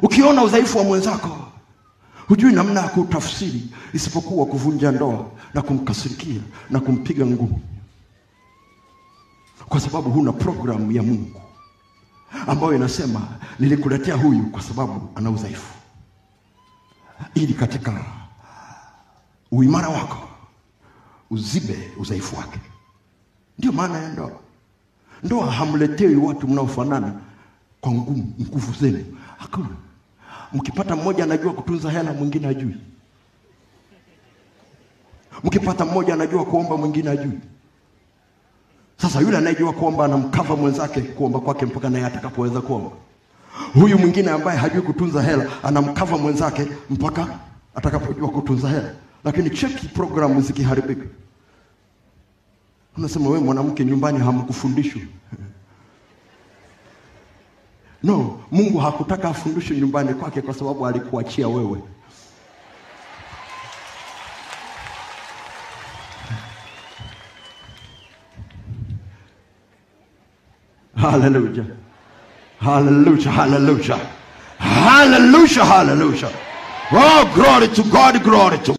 Ukiona udhaifu wa mwenzako, hujui namna ya kutafsiri isipokuwa kuvunja ndoa na kumkasirikia na kumpiga ngumi, kwa sababu huna programu ya Mungu ambayo inasema nilikuletea huyu kwa sababu ana udhaifu, ili katika uimara wako uzibe udhaifu wake. Ndio maana ya ndoa. Ndoa hamletewi watu mnaofanana kwa nguvu zenu. Hakuna. Mkipata mmoja anajua kutunza hela, mwingine hajui. Mkipata mmoja anajua kuomba, mwingine hajui. Sasa yule anayejua kuomba anamkava mwenzake kuomba kwake mpaka naye atakapoweza kuomba. Huyu mwingine ambaye hajui kutunza hela anamkava mwenzake mpaka atakapojua kutunza hela. Lakini cheki programu zikiharibika, unasema wewe mwanamke nyumbani hamkufundishwa. No, Mungu hakutaka afundishwe nyumbani kwake kwa sababu alikuachia wewe. Hallelujah. Hallelujah. Hallelujah. Hallelujah. Hallelujah. Oh, glory to God, glory to God.